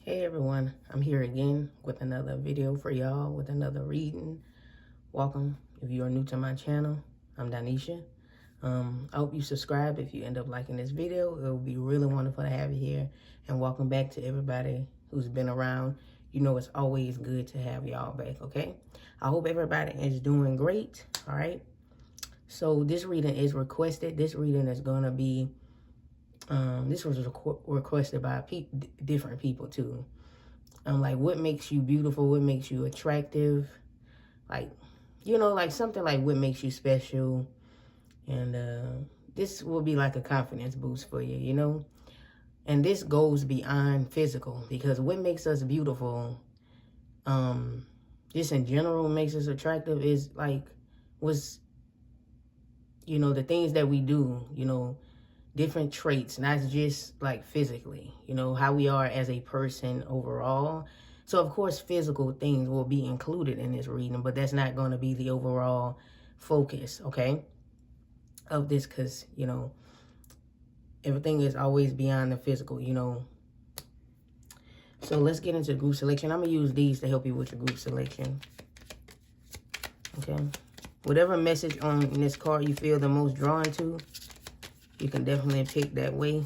Hey everyone, I'm here again with another video for y'all, with another reading. Welcome. If you are new to my channel, I'm Donnescha. I hope you subscribe if you end up liking this video. It would be really wonderful to have you here. And welcome back to everybody who's been around. You know it's always good to have y'all back, okay? I hope everybody is doing great, all right? So this reading is requested. This reading is going to be this was requested by different people too. Like what makes you beautiful, what makes you attractive, like, you know, like something like what makes you special. And this will be like a confidence boost for you, you know. And this goes beyond physical, because what makes us beautiful, just in general makes us attractive, is like you know, the things that we do, you know, different traits, not just like physically, you know, how we are as a person overall. So of course physical things will be included in this reading, but that's not going to be the overall focus, okay, of this, because, you know, everything is always beyond the physical, you know. So let's get into group selection. I'm gonna use these to help you with your group selection, okay. Whatever message on this card you feel the most drawn to, you can definitely pick that way,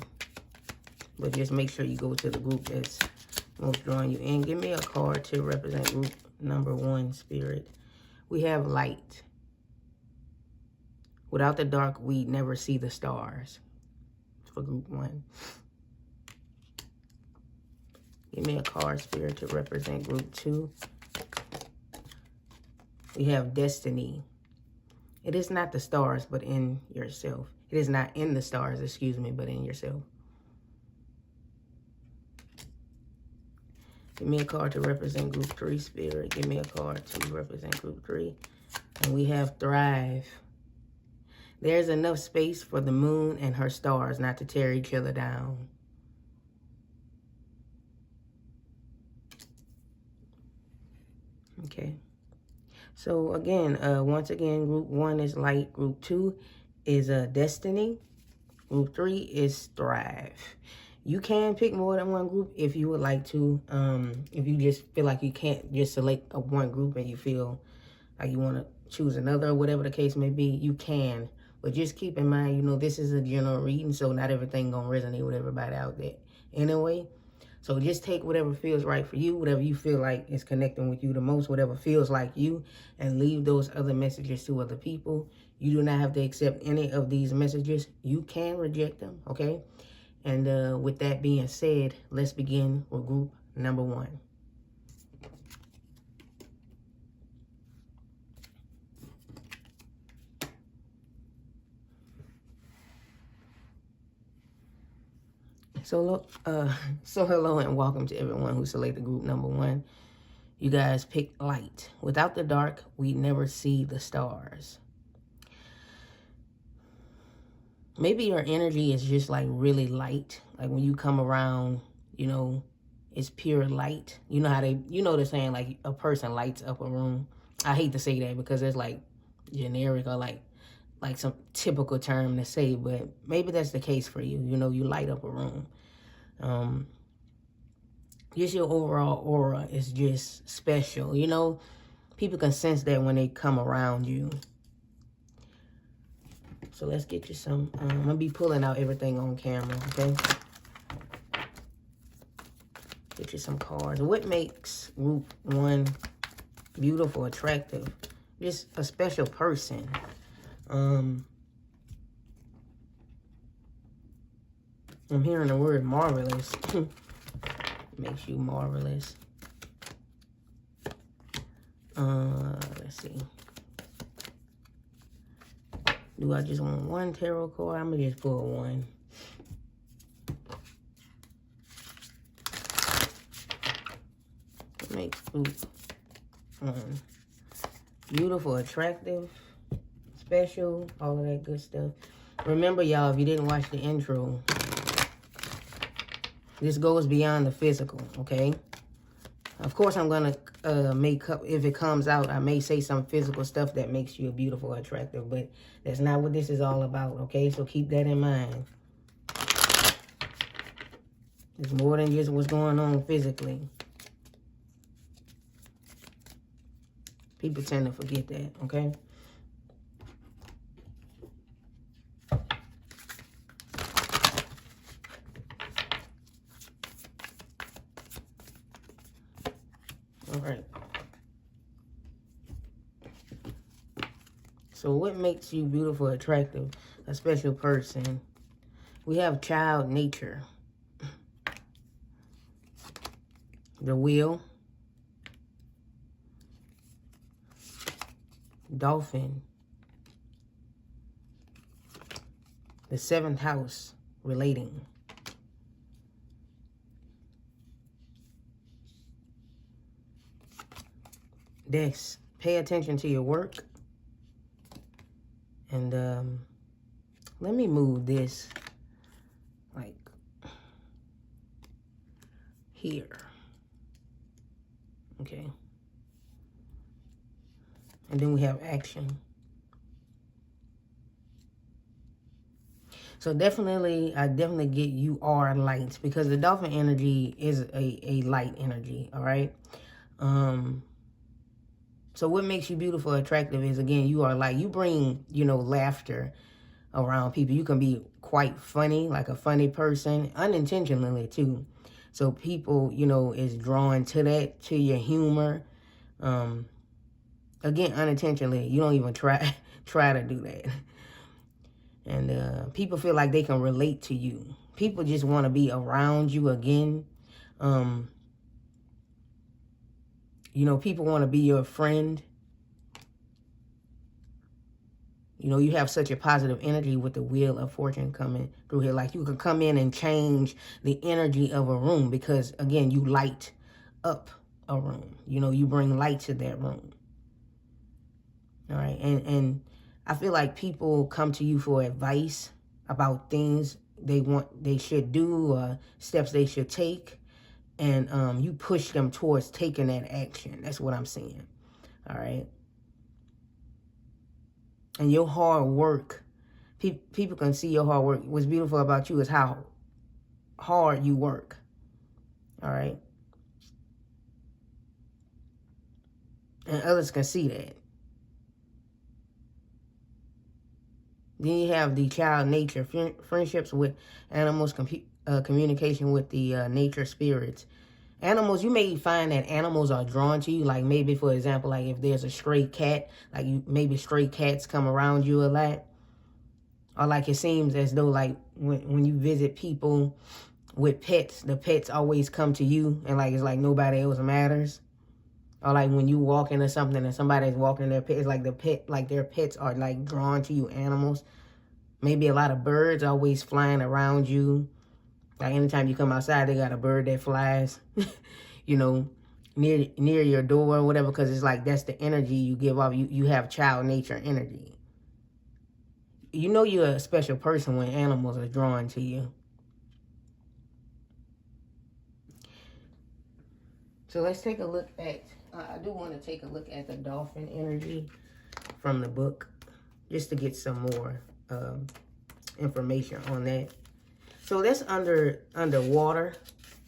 but just make sure you go to the group that's most drawing you in. Give me a card to represent group number 1, Spirit. We have light. Without the dark, we never see the stars. For group 1. Give me a card, Spirit, to represent group 2. We have destiny. It is not the stars, but in yourself. It is not in the stars, excuse me, but in yourself. Give me a card to represent group 3, Spirit. Give me a card to represent group 3. And we have thrive. There's enough space for the moon and her stars not to tear each other down. Okay. So again, once again, group 1 is light. Group 2 is destiny. Group 3 is thrive. You can pick more than one group if you would like to. If you just feel like you can't just select one group and you feel like you want to choose another, or whatever the case may be, you can. But just keep in mind, you know, this is a general reading, so not everything gonna resonate with everybody out there anyway. So just take whatever feels right for you, whatever you feel like is connecting with you the most, whatever feels like you, and leave those other messages to other people. You do not have to accept any of these messages. You can reject them, okay? And with that being said, let's begin with group number 1. So hello and welcome to everyone who selected group number 1. You guys picked light. Without the dark, we never see the stars. Maybe your energy is just like really light. Like when you come around, you know, it's pure light. You know how they're saying like a person lights up a room. I hate to say that because it's like generic or like some typical term to say, but maybe that's the case for you. You know, you light up a room. Just your overall aura is just special. You know, people can sense that when they come around you. So let's get you some. I'm going to be pulling out everything on camera, okay? Get you some cards. What makes group 1 beautiful, attractive? Just a special person. I'm hearing the word marvelous. Makes you marvelous. Let's see. Do I just want one tarot card? I'm going to just pull one. What makes group 1 beautiful, attractive, special, all of that good stuff. Remember, y'all, if you didn't watch the intro, this goes beyond the physical, okay? Of course, I'm going to make up, if it comes out, I may say some physical stuff that makes you beautiful, attractive, but that's not what this is all about, okay? So keep that in mind. It's more than just what's going on physically. People tend to forget that, okay? All right. So what makes you beautiful, attractive, a special person? We have child nature. The wheel. Dolphin. The 7th house, relating. This, pay attention to your work. And let me move this like here. Okay. And then we have action. So definitely, I definitely get you are light, because the dolphin energy is a light energy, all right? So what makes you beautiful, attractive is, again, you are light. You bring, you know, laughter around people. You can be quite funny, like a funny person, unintentionally too. So people, you know, is drawn to that, to your humor. Again, unintentionally. You don't even try to do that. And people feel like they can relate to you. People just want to be around you again. You know, people want to be your friend. You know, you have such a positive energy with the Wheel of Fortune coming through here. Like, you can come in and change the energy of a room because, again, you light up a room. You know, you bring light to that room. All right. And I feel like people come to you for advice about things they should do, or steps they should take. And you push them towards taking that action. That's what I'm saying. All right. And your hard work, people can see your hard work. What's beautiful about you is how hard you work. All right. And others can see that. Then you have the child nature, friendships with animals, communication with the nature spirits. Animals, you may find that animals are drawn to you. Like, maybe, for example, like if there's a stray cat, like maybe stray cats come around you a lot. Or like it seems as though like when you visit people with pets, the pets always come to you, and like it's like nobody else matters. Or like when you walk into something and somebody's walking their pet, it's like their pets are like drawn to you, animals. Maybe a lot of birds always flying around you. Like anytime you come outside, they got a bird that flies, you know, near your door or whatever, because it's like that's the energy you give off. You have child nature energy. You know you're a special person when animals are drawn to you. So let's take a look at, I do want to take a look at the dolphin energy from the book, just to get some more information on that. So that's underwater,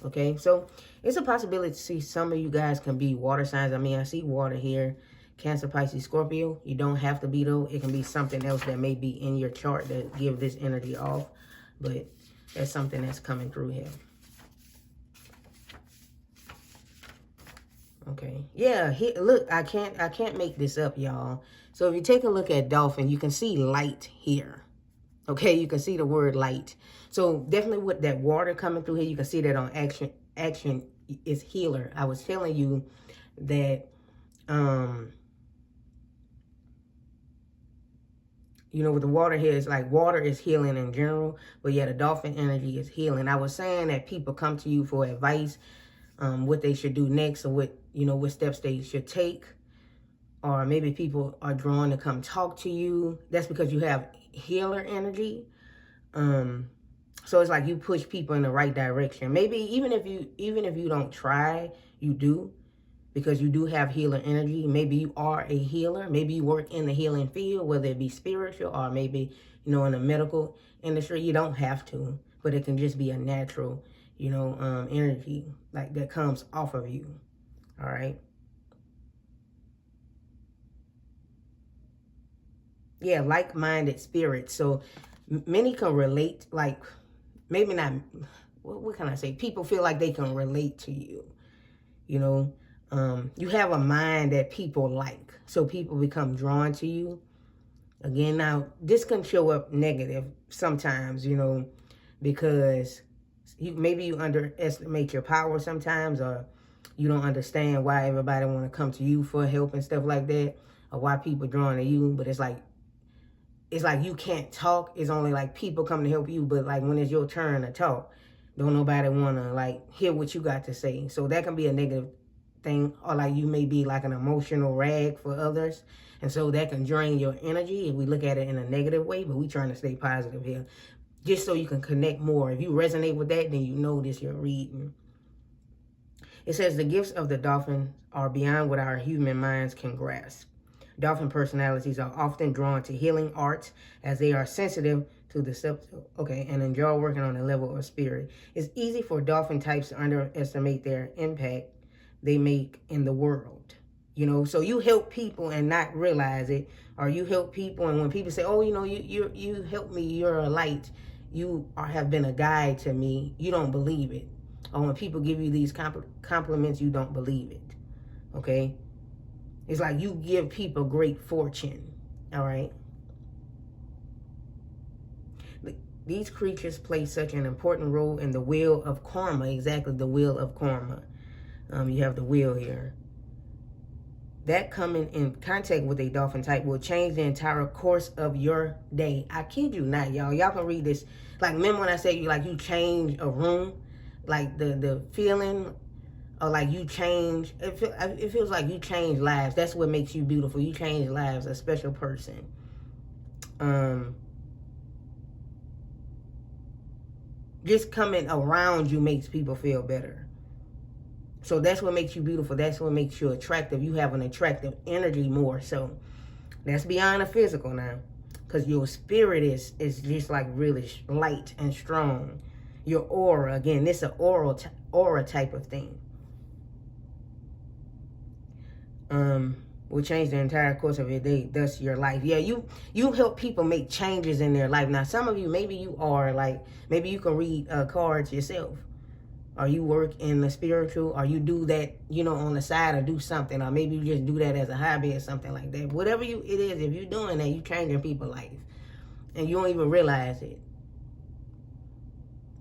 okay? So it's a possibility to see some of you guys can be water signs. I mean, I see water here, Cancer, Pisces, Scorpio. You don't have to be, though. It can be something else that may be in your chart that give this energy off, but that's something that's coming through here. Okay, yeah, look, I can't make this up, y'all. So if you take a look at dolphin, you can see light here. Okay, you can see the word light. So definitely with that water coming through here, you can see that on action. Action is healer. I was telling you that, you know, with the water here, it's like water is healing in general. But yeah, the dolphin energy is healing. I was saying that people come to you for advice, what they should do next, or what steps they should take. Or maybe people are drawn to come talk to you. That's because you have healer energy. So it's like you push people in the right direction. Maybe even if you don't try, you do, because you do have healer energy. Maybe you are a healer. Maybe you work in the healing field, whether it be spiritual or maybe, in the medical industry. You don't have to, but it can just be a natural, you know, energy like that comes off of you. All right. Yeah, like-minded spirits. So many can relate, like, maybe not, what can I say? People feel like they can relate to you. You know, you have a mind that people like. So people become drawn to you. Again, now, this can show up negative sometimes, you know, because maybe you underestimate your power sometimes, or you don't understand why everybody want to come to you for help and stuff like that, or why people drawn to you. But it's like you can't talk. It's only like people come to help you, but like when it's your turn to talk, don't nobody want to like hear what you got to say. So that can be a negative thing, or like you may be like an emotional rag for others, and so that can drain your energy if we look at it in a negative way. But we trying to stay positive here, just so you can connect more. If you resonate with that, then you know this you're reading. It says the gifts of the dolphin are beyond what our human minds can grasp. Dolphin personalities are often drawn to healing arts as they are sensitive to the subtle, and enjoy working on the level of spirit. It's easy for dolphin types to underestimate their impact they make in the world. You know, so you help people and not realize it, or you help people, and when people say, oh, you know, you help me, you're a light, you have been a guide to me, you don't believe it. Or when people give you these compliments, you don't believe it. Okay? It's like you give people great fortune. All right? These creatures play such an important role in the wheel of karma. Exactly, the wheel of karma. You have the wheel here. That coming in contact with a dolphin type will change the entire course of your day. I kid you not, y'all. Y'all can read this. Like, remember when I said you change a room? Like the feeling, or like you change, it feels like you change lives. That's what makes you beautiful. You change lives, a special person. Just coming around you makes people feel better. So that's what makes you beautiful. That's what makes you attractive. You have an attractive energy more. So that's beyond the physical now, because your spirit is just like really light and strong. Your aura, again, this is an aura type of thing. Will change the entire course of your day, thus your life. Yeah, you help people make changes in their life. Now, some of you, maybe you are like, maybe you can read cards yourself, or you work in the spiritual, or you do that, you know, on the side, or do something, or maybe you just do that as a hobby or something like that. Whatever it is, if you're doing that, you're changing people's life, and you don't even realize it.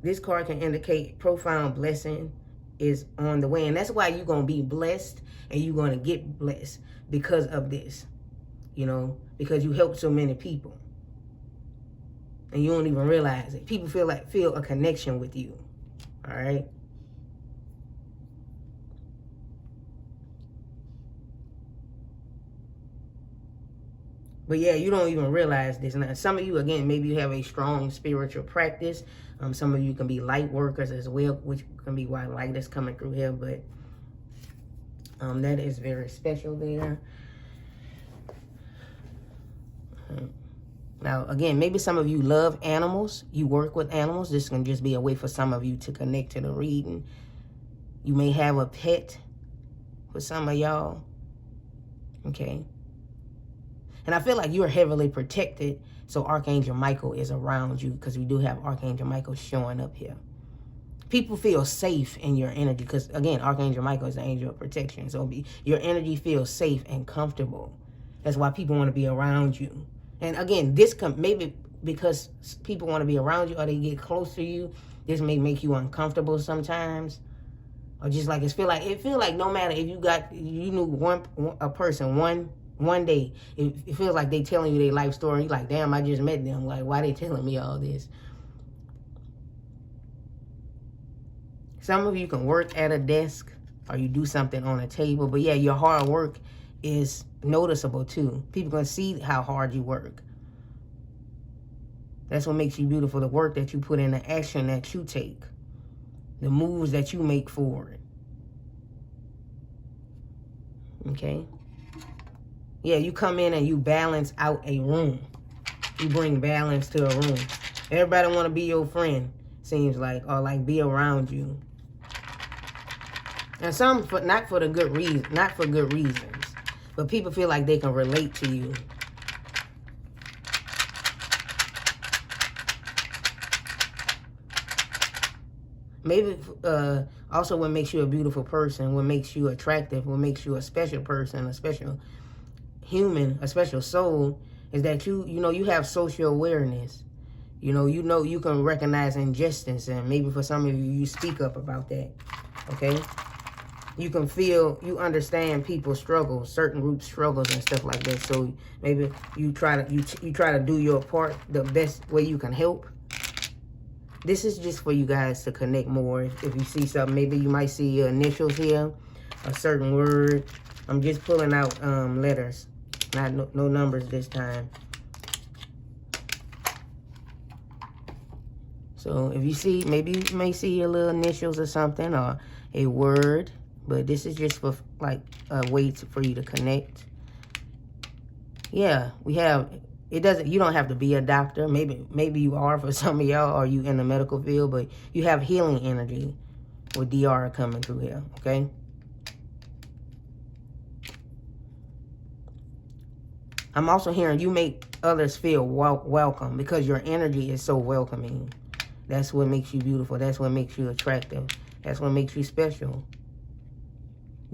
This card can indicate profound blessing is on the way. And that's why you're going to be blessed, and you're going to get blessed because of this. You know, because you help so many people. And you don't even realize it. People feel a connection with you. All right? But yeah, you don't even realize this. Now, some of you, again, maybe you have a strong spiritual practice. Some of you can be light workers as well, which can be why light is coming through here. But that is very special there. Now, again, maybe some of you love animals. You work with animals. This can just be a way for some of you to connect to the reading. You may have a pet for some of y'all. Okay. And I feel like you're heavily protected. So Archangel Michael is around you, because we do have Archangel Michael showing up here. People feel safe in your energy because, again, Archangel Michael is the angel of protection. So your energy feels safe and comfortable. That's why people want to be around you. And again, this maybe because people want to be around you, or they get close to you, this may make you uncomfortable sometimes. Or just like it feel like no matter if you knew a person one day, it feels like they telling you their life story. You're like, damn, I just met them. Like, why they telling me all this? Some of you can work at a desk, or you do something on a table. But yeah, your hard work is noticeable too. People can see how hard you work. That's what makes you beautiful. The work that you put in, the action that you take, the moves that you make forward. Okay? Yeah, you come in and you balance out a room. You bring balance to a room. Everybody want to be your friend. seems like, or like be around you. And some not for good reasons, but people feel like they can relate to you. Maybe also what makes you a beautiful person, what makes you attractive, what makes you a special person, a special human, a special soul, is that you have social awareness. You can recognize injustice, and maybe for some of you, you speak up about that. Okay? You can feel, you understand people's struggles, certain group struggles and stuff like that. So maybe you try to do your part the best way you can help. This is just for you guys to connect more. If you see something, maybe you might see your initials here, a certain word. I'm just pulling out letters, not no numbers this time. So if you see, maybe you may see your little initials or something, or a word. But this is just for like a way for you to connect. Yeah, we have. You don't have to be a doctor. Maybe you are for some of y'all, or you in the medical field, but you have healing energy with DR coming through here, okay? I'm also hearing you make others feel welcome because your energy is so welcoming. That's what makes you beautiful. That's what makes you attractive. That's what makes you special.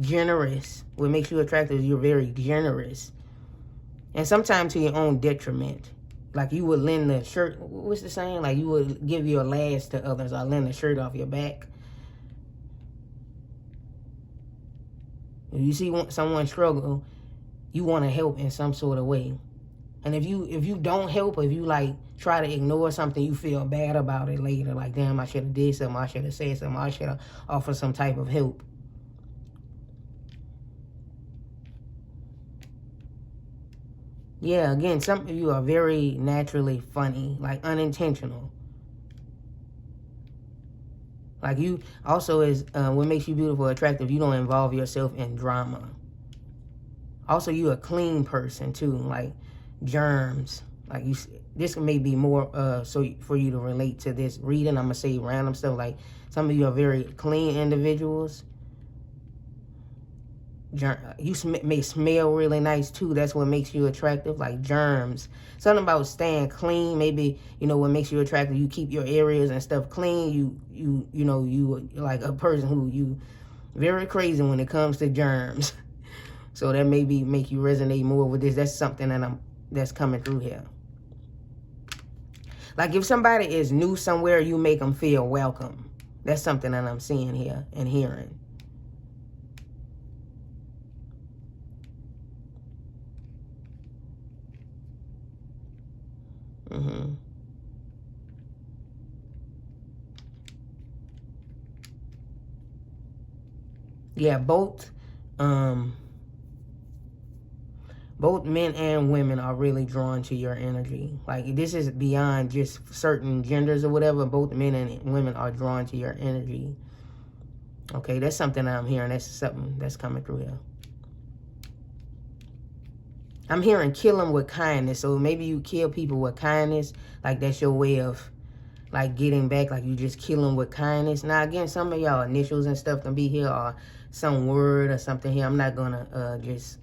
Generous. What makes you attractive is you're very generous. And sometimes to your own detriment. Like you would lend the shirt, what's the saying? Like you would give your last to others, or lend the shirt off your back. If you see someone struggle, you want to help in some sort of way. And if you don't help, if you like try to ignore something, you feel bad about it later. Like, damn, I should have did something, I should have said something, I should have offered some type of help. Yeah, again, some of you are very naturally funny, like unintentional. Like you also is what makes you beautiful, attractive. You don't involve yourself in drama. Also, you a clean person too, like germs. Like this may be more so for you to relate to this reading. I'm gonna say random stuff. Like some of you are very clean individuals. You may smell really nice too. That's what makes you attractive, like germs. Something about staying clean. Maybe what makes you attractive. You keep your areas and stuff clean. You like a person who you very crazy when it comes to germs. So that maybe make you resonate more with this. That's something that's coming through here. Like if somebody is new somewhere, you make them feel welcome. That's something that I'm seeing here and hearing. Yeah, both men and women are really drawn to your energy. Like this is beyond just certain genders or whatever. Both men and women are drawn to your energy. Okay, that's something I'm hearing. That's something that's coming through here. I'm hearing kill them with kindness. So maybe you kill people with kindness. Like that's your way of like getting back. Like you just kill them with kindness. Now again, some of y'all initials and stuff can be here, or some word or something here. I'm not gonna just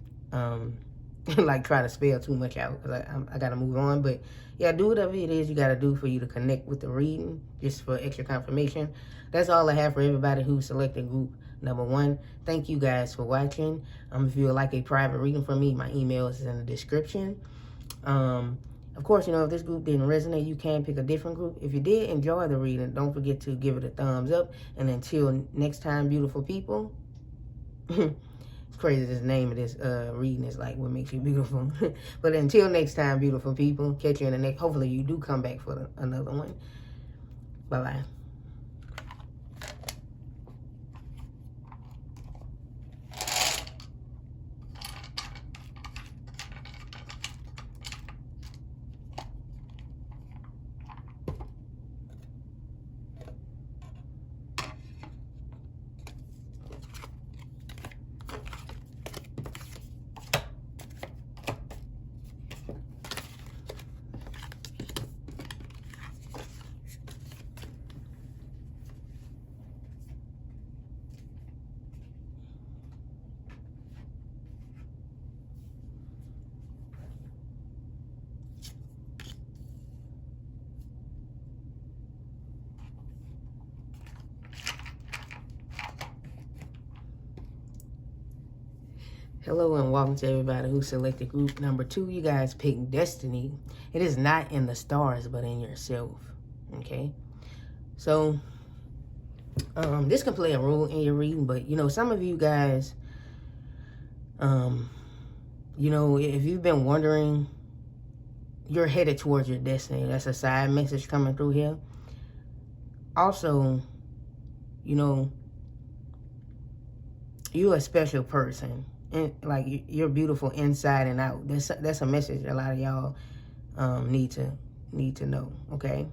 like try to spell too much out, because I gotta move on. But yeah, do whatever it is you gotta do for you to connect with the reading, just for extra confirmation. That's all I have for everybody who selected group number 1. Thank you guys for watching. If you would like a private reading from me, my email is in the description. Of course, if this group didn't resonate, you can pick a different group. If you did enjoy the reading, don't forget to give it a thumbs up. And until next time, beautiful people. It's crazy, this name of this reading is like what makes you beautiful. But until next time, beautiful people, catch you in the next. Hopefully you do come back for another one. Bye-bye. Hello and welcome to everybody who selected group number 2. You guys picked destiny. It is not in the stars, but in yourself. Okay? So, this can play a role in your reading, but, some of you guys, if you've been wondering, you're headed towards your destiny. That's a side message coming through here. Also, you're a special person. And like you're beautiful inside and out. That's a message a lot of y'all need to know. Okay,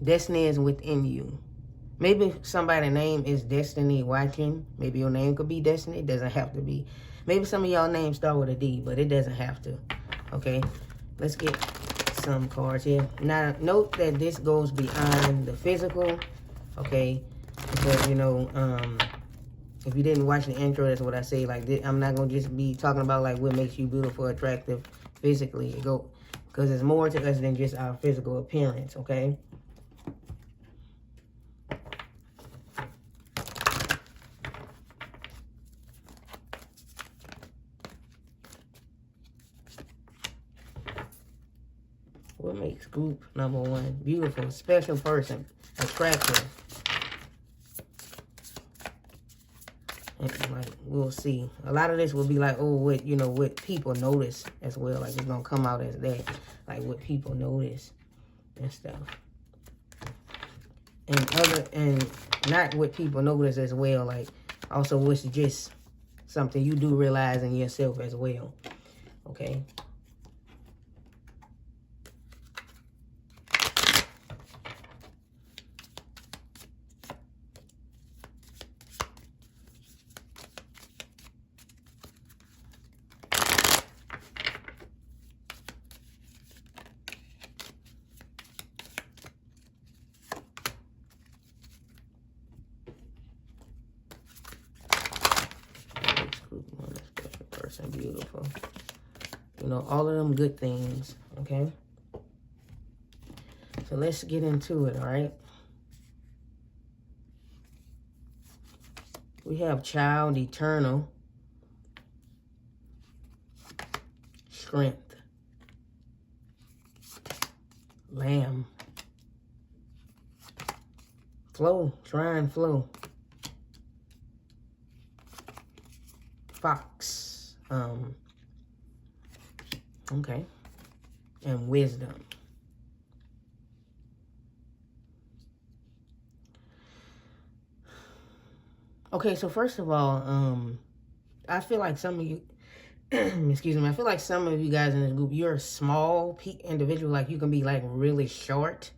destiny is within you. Maybe somebody's name is Destiny watching. Maybe your name could be Destiny. It doesn't have to be. Maybe some of y'all names start with a D, but it doesn't have to. Okay, let's get some cards here. Now note that this goes beyond the physical. Okay, because if you didn't watch the intro, that's what I say. Like, I'm not going to just be talking about, like, what makes you beautiful, attractive, physically. Because there's more to us than just our physical appearance, okay? What makes group number 1 beautiful, special person, attractive? Like, we'll see. A lot of this will be like, oh, what people notice as well. Like, it's gonna come out as that, like what people notice and stuff, and not what people notice as well. Like, also what's just something you do realize in yourself as well. Okay. Person, beautiful. All of them good things. Okay. So let's get into it. All right. We have child, eternal, strength, lamb, flow, try and flow, fox, okay, and wisdom. Okay, so first of all, I feel like some of you, excuse me, I feel like some of you guys in this group, you're a small individual. Like, you can be like really short,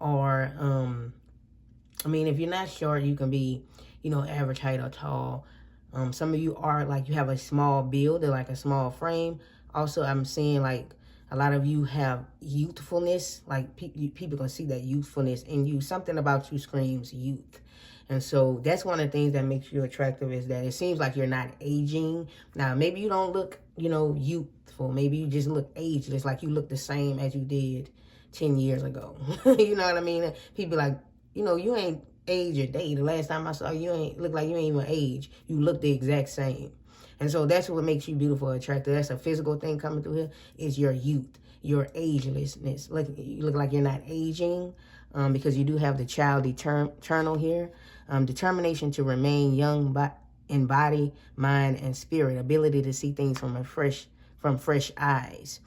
or I mean, if you're not short, you can be, average height or tall. Some of you are like, you have a small build or like a small frame. Also, I'm seeing like a lot of you have youthfulness. Like, people can see that youthfulness in you. Something about you screams youth. And so that's one of the things that makes you attractive, is that it seems like you're not aging. Now, maybe you don't look, youthful. Maybe you just look ageless, like you look the same as you did 10 years ago. You know what I mean? People like, you ain't age a day. The last time I saw you, ain't look like you ain't even age. You look the exact same. And so that's what makes you beautiful, attractive. That's a physical thing coming through here, is your youth, your agelessness. You look like you're not aging, because you do have the child eternal here. Determination to remain young in body, mind, and spirit. Ability to see things from fresh eyes.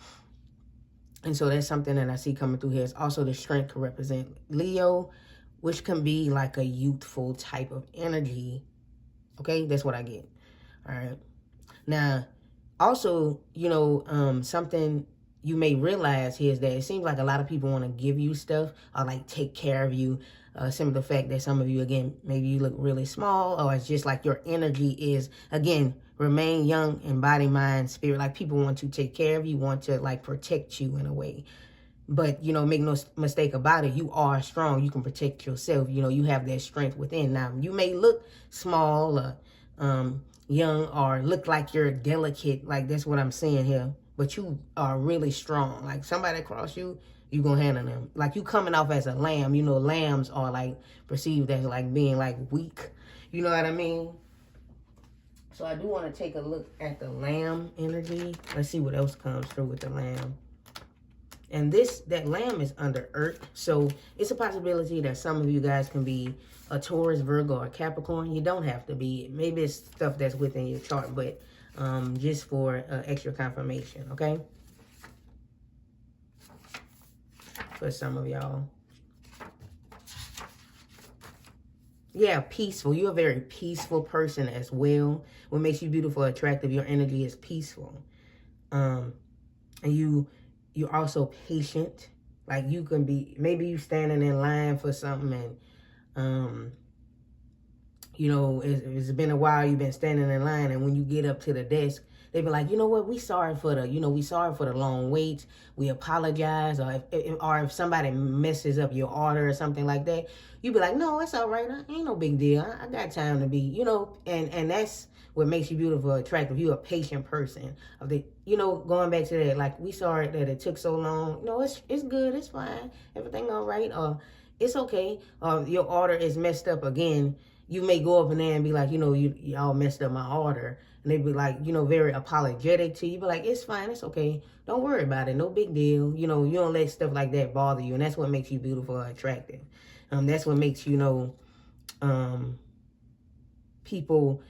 And so that's something that I see coming through here. It's also the strength could represent Leo, which can be like a youthful type of energy. Okay, that's what I get. All right. Now, also, something you may realize here is that it seems like a lot of people want to give you stuff or like take care of you. Simply the fact that some of you, again, maybe you look really small, or it's just like your energy is, again, remain young in body, mind, spirit. Like, people want to take care of you, want to like protect you in a way. But, make no mistake about it, you are strong. You can protect yourself. You have that strength within. Now, you may look small or young, or look like you're delicate. Like, that's what I'm saying here. But you are really strong. Like, somebody across you, you gonna handle them. Like, you coming off as a lamb. Lambs are like perceived as like being like weak. You know what I mean? So I do want to take a look at the Lamb energy. Let's see what else comes through with the Lamb. And that Lamb is under Earth. So it's a possibility that some of you guys can be a Taurus, Virgo, or Capricorn. You don't have to be. Maybe it's stuff that's within your chart, but just for extra confirmation, okay? For some of y'all. Yeah, peaceful. You're a very peaceful person as well. What makes you beautiful, attractive, your energy is peaceful. And you're also patient. Like you can be, maybe you standing in line for something and, you know, it's been a while you've been standing in line, and when you get up to the desk, they be like, you know what, we sorry for the long waits. We apologize. Or if somebody messes up your order or something like that, you be like, no, it's all right. Ain't no big deal. I got time to be, you know, and that's what makes you beautiful, attractive. You're a patient person. You know, going back to that, like, we sorry that it took so long. No, it's good. It's fine. Everything all right. Or it's okay. Or your order is messed up again. You may go up in there and be like, you know, y'all messed up my order. And they be like, you know, very apologetic to you. Be like, it's fine, it's okay. Don't worry about it. No big deal. You know, you don't let stuff like that bother you. And that's what makes you beautiful or attractive. That's what makes, you know, people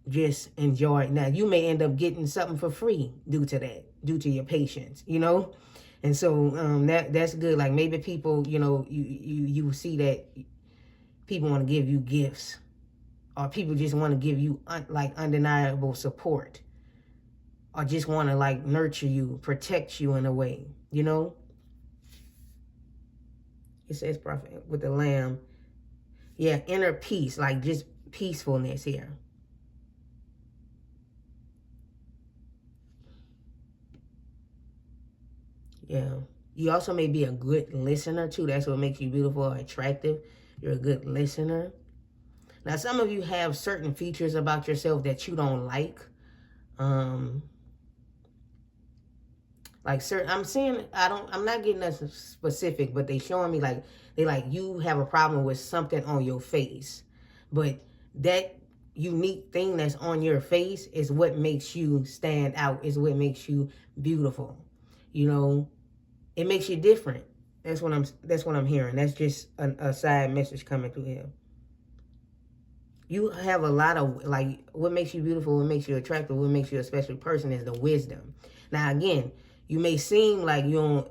just enjoy it. Now, you may end up getting something for free due to that, due to your patience, you know. And so that's good. Like maybe people, you know, you see that people want to give you gifts, or people just want to give you like undeniable support, or just want to like nurture you, protect you in a way, you know. It says prophet with the Lamb. Yeah, inner peace, like just peacefulness here. Yeah. You also may be a good listener too. That's what makes you beautiful or attractive. You're a good listener. Now, some of you have certain features about yourself that you don't like. Like certain, I'm not getting that specific, but they showing me like, you have a problem with something on your face. But that unique thing that's on your face is what makes you stand out, is what makes you beautiful. You know, it makes you different. That's what I'm hearing. That's just a side message coming through here. You have a lot of, like, what makes you beautiful, what makes you attractive, what makes you a special person is the wisdom. Now, again, you may seem like you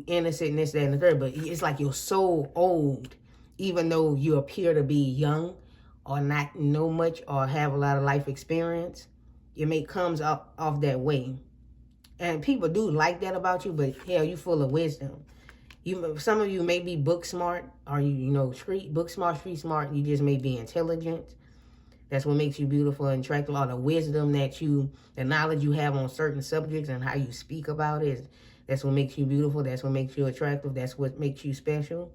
innocent and this, that, and the third, but it's like you're so old, even though you appear to be young or not know much or have a lot of life experience. It comes off that way. And people do like that about you, but hell, you full of wisdom. Some of you may be book smart, or you know, book smart, street smart. You just may be intelligent. That's what makes you beautiful and attractive. All the wisdom the knowledge you have on certain subjects and how you speak about it, that's what makes you beautiful. That's what makes you attractive. That's what makes you special.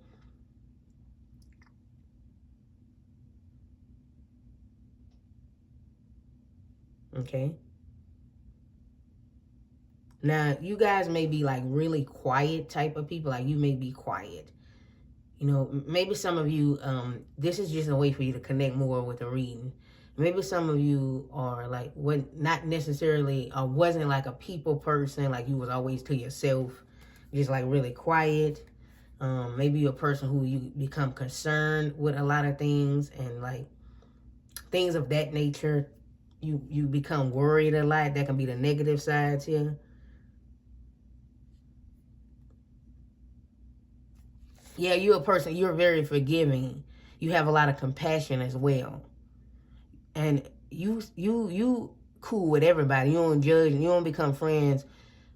Okay. Now, you guys may be like really quiet type of people. Like you may be quiet. You know, maybe some of you, this is just a way for you to connect more with the reading. Maybe some of you are like, not necessarily, or wasn't like a people person, like you was always to yourself, just like really quiet. Maybe you're a person who you become concerned with a lot of things and like things of that nature. You become worried a lot. That can be the negative sides here. Yeah, you're a person, you're very forgiving. You have a lot of compassion as well. And you cool with everybody. You don't judge, you don't become friends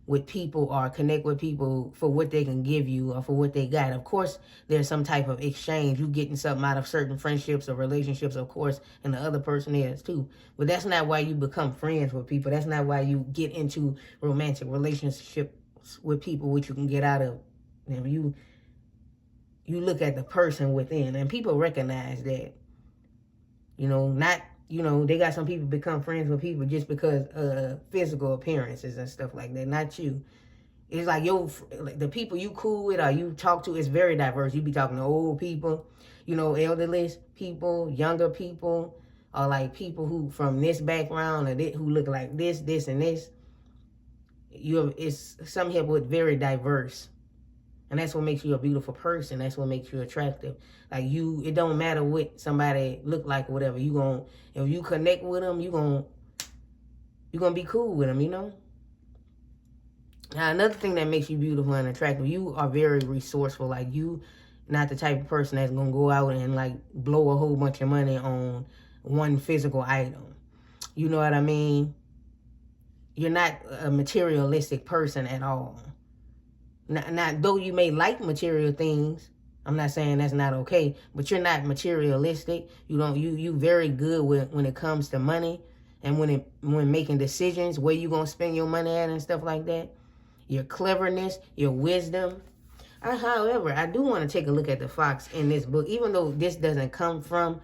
with people or connect with people for what they can give you or for what they got. Of course, there's some type of exchange. You getting something out of certain friendships or relationships, of course, and the other person is too. But that's not why you become friends with people. That's not why you get into romantic relationships with people, which you can get out of. You look at the person within, and people recognize that. You know, they got some people become friends with people just because of physical appearances and stuff like that. Not you. It's like the people you cool with or you talk to is very diverse. You be talking to old people, you know, elderly people, younger people, or like people who from this background or who look like this, and this. It's some here with very diverse. And that's what makes you a beautiful person. That's what makes you attractive. Like it don't matter what somebody look like or whatever. If you connect with them, you're gonna be cool with them, you know? Now, another thing that makes you beautiful and attractive, you are very resourceful. Like, you not the type of person that's gonna go out and like blow a whole bunch of money on one physical item. You know what I mean? You're not a materialistic person at all. Not though you may like material things, I'm not saying that's not okay, but you're not materialistic. You very good when it comes to money, and when making decisions where you gonna spend your money at and stuff like that. Your cleverness, your wisdom. However, I do want to take a look at the fox in this book, even though this doesn't come from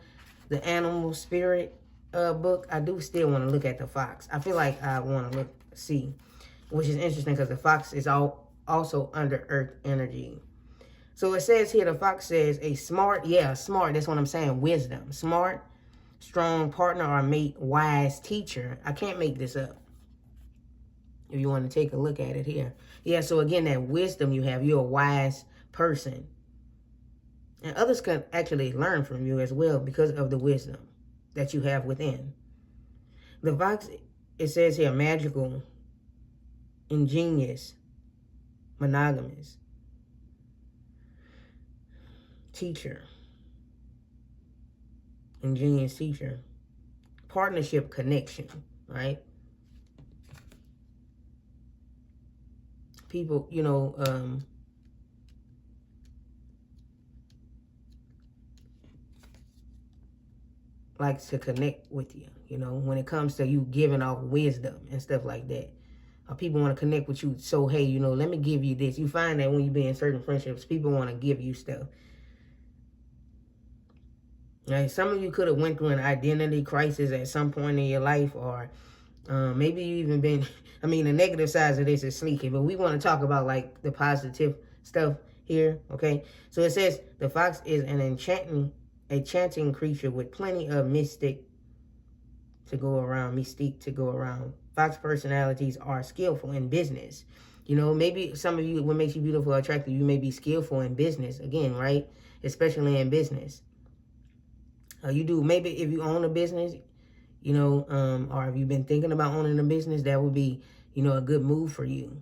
the animal spirit book. I do still want to look at the fox. I feel like I want to see, which is interesting because the fox is also under earth energy. So it says here, the fox says smart, that's what I'm saying, wisdom, smart, strong partner or mate, wise teacher. I can't make this up. If you want to take a look at it here. Yeah, so again, that wisdom you have, you're a wise person. And others can actually learn from you as well because of the wisdom that you have within. The fox, it says here, magical, ingenious, monogamous, teacher, ingenious teacher, partnership, connection, right? People, likes to connect with you, when it comes to you giving off wisdom and stuff like that. People want to connect with you. So, hey, let me give you this. You find that when you be in certain friendships, people want to give you stuff. Now, some of you could have went through an identity crisis at some point in your life, or maybe you even been, the negative sides of this is sneaky, but we want to talk about like the positive stuff here, okay? So it says the fox is an enchanting creature with plenty of mystique to go around. Fox personalities are skillful in business. Maybe some of you, what makes you beautiful or attractive, you may be skillful in business, again, right? Especially in business. You do, maybe if you own a business, or if you've been thinking about owning a business, that would be, a good move for you,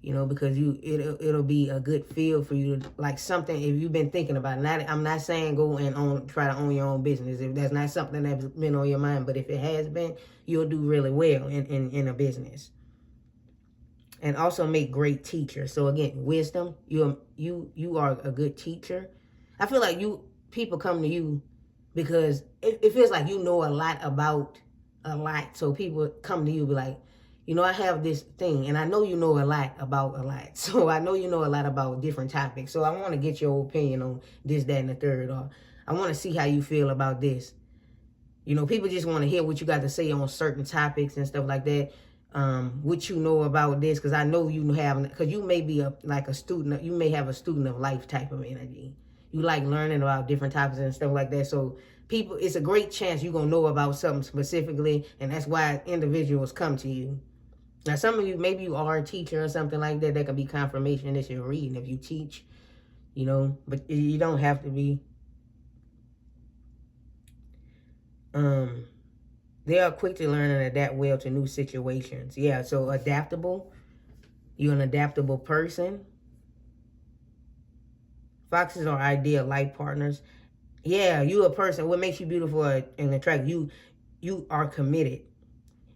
because it'll be a good feel for you, like something, if you've been thinking about it. I'm not saying go and try to own your own business if that's not something that's been on your mind, but if it has been, you'll do really well in a business. And also make great teachers. So again, wisdom, you are a good teacher. I feel like people come to you because it feels like you know a lot about a lot. So people come to you be like, I have this thing, and I know you know a lot about a lot. So I know you know a lot about different topics. So I want to get your opinion on this, that, and the third. Or I want to see how you feel about this. People just want to hear what you got to say on certain topics and stuff like that. What you know about this, because I know you have, because you may be a student. You may have a student of life type of energy. You like learning about different topics and stuff like that. So people, it's a great chance you're going to know about something specifically, and that's why individuals come to you. Now, some of you, maybe you are a teacher or something like that. That could be confirmation that you're reading if you teach, but you don't have to be. They are quick to learn and adapt well to new situations. Yeah, so adaptable. You're an adaptable person. Foxes are ideal life partners. Yeah, you a person. What makes you beautiful and attractive? You are committed.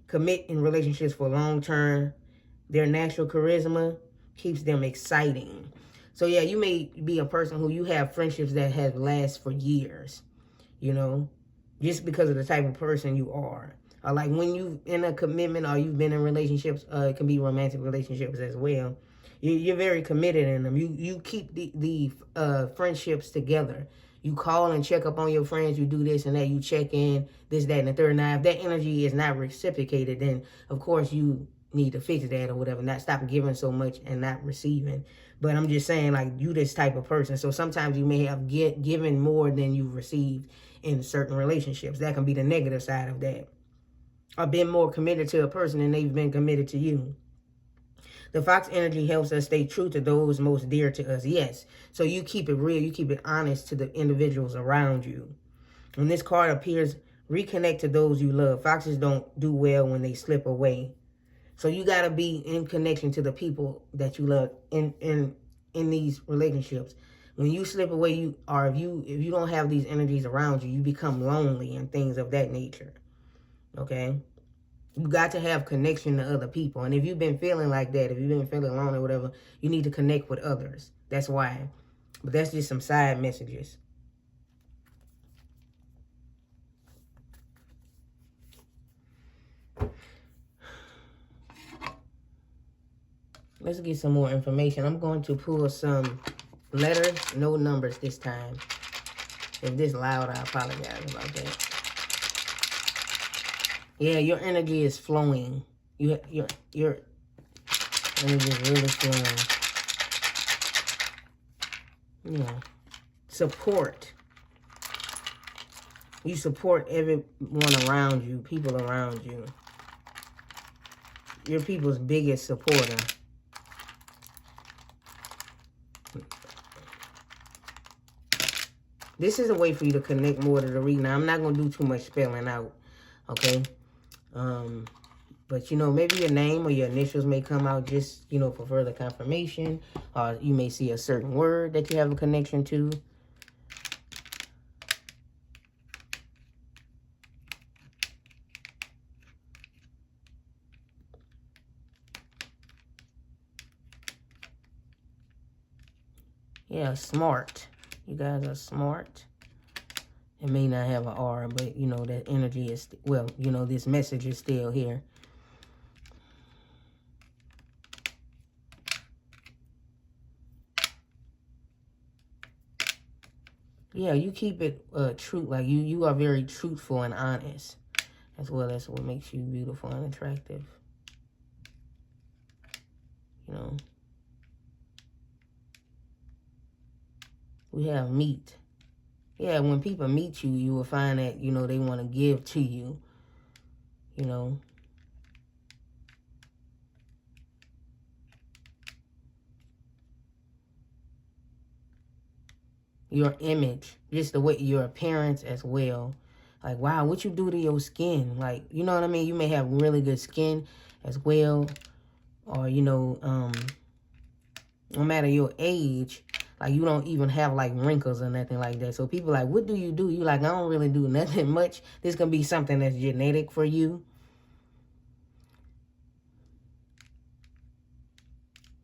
Commit in relationships for long term. Their natural charisma keeps them exciting. So yeah, you may be a person who you have friendships that have last for years. Just because of the type of person you are. Or like when you in a commitment or you've been in relationships, it can be romantic relationships as well. You're very committed in them. You keep the friendships together. You call and check up on your friends. You do this and that. You check in, this, that, and the third. Now, if that energy is not reciprocated, then, of course, you need to fix that or whatever. Not stop giving so much and not receiving. But I'm just saying, like, you this type of person. So sometimes you may have given more than you've received in certain relationships. That can be the negative side of that. Or been more committed to a person than they've been committed to you. The fox energy helps us stay true to those most dear to us. Yes. So you keep it real. You keep it honest to the individuals around you. When this card appears, reconnect to those you love. Foxes don't do well when they slip away. So you got to be in connection to the people that you love in these relationships. When you slip away, if you don't have these energies around you, you become lonely and things of that nature. Okay? You got to have connection to other people. And if you've been feeling like that, if you've been feeling alone or whatever, you need to connect with others. That's why. But that's just some side messages. Let's get some more information. I'm going to pull some letters, no numbers this time. If this loud, I apologize about that. Yeah, your energy is flowing. Your energy is really flowing. Yeah. Support. You support everyone around you, people around you. You're people's biggest supporter. This is a way for you to connect more to the reading. Now, I'm not going to do too much spelling out, okay? But, you know, maybe your name or your initials may come out just, you know, for further confirmation. Or you may see a certain word that you have a connection to. Yeah, smart. You guys are smart. It may not have an R, but, you know, that energy is, well, you know, this message is still here. Yeah, you keep it true. Like, you are very truthful and honest. As well as what makes you beautiful and attractive. You know. We have meet. Yeah, when people meet you, you will find that, you know, they want to give to you. You know. Your image. Just the way, your appearance as well. Like, wow, what you do to your skin? Like, you know what I mean? You may have really good skin as well. Or, you know, no matter your age, like, you don't even have, like, wrinkles or nothing like that. So people like, what do? You like, I don't really do nothing much. This can be something that's genetic for you.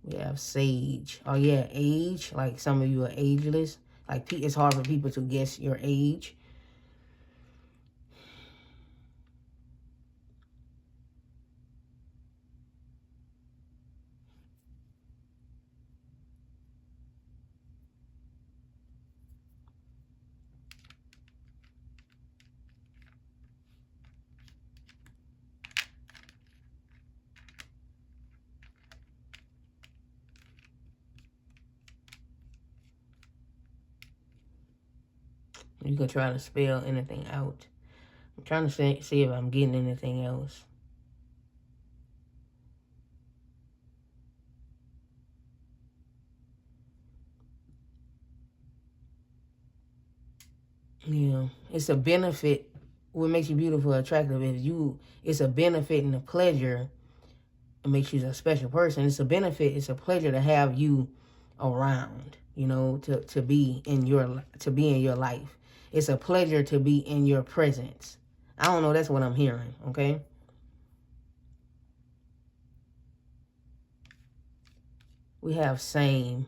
We have sage. Oh, yeah, age. Like, some of you are ageless. Like, it's hard for people to guess your age. You can try to spell anything out. I'm trying to see if I'm getting anything else. Yeah, it's a benefit. What makes you beautiful, attractive it's a benefit and a pleasure. It makes you a special person. It's a benefit. It's a pleasure to have you around. You know, to be in your life. It's a pleasure to be in your presence. I don't know. That's what I'm hearing. Okay. We have same.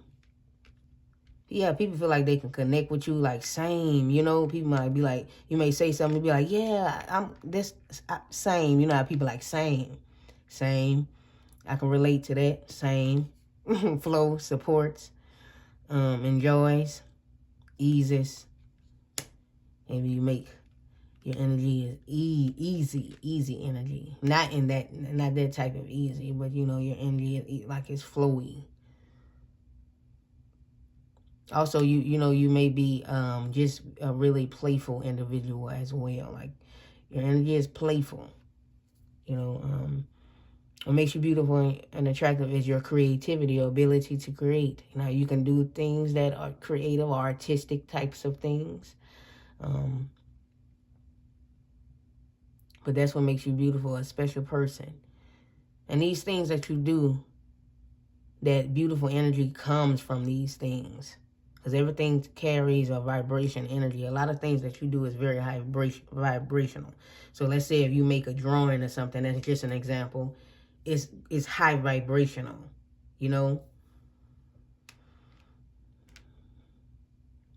Yeah, people feel like they can connect with you, like, same, you know. People might be like, you may say something, be like, yeah, I'm this, same. You know how people like, same. I can relate to that, same. Flow, supports, enjoys, eases. Maybe you make Your energy is easy energy. Not that type of easy, but you know, your energy is like it's flowy. Also, you know, you may be just a really playful individual as well. Like, your energy is playful. You know, what makes you beautiful and attractive is your creativity, your ability to create. You know, you can do things that are creative or artistic types of things. But that's what makes you beautiful, a special person. And these things that you do, that beautiful energy comes from these things. Because everything carries a vibration energy. A lot of things that you do is very high vibrational. So let's say if you make a drawing or something, that's just an example. It's high vibrational, you know?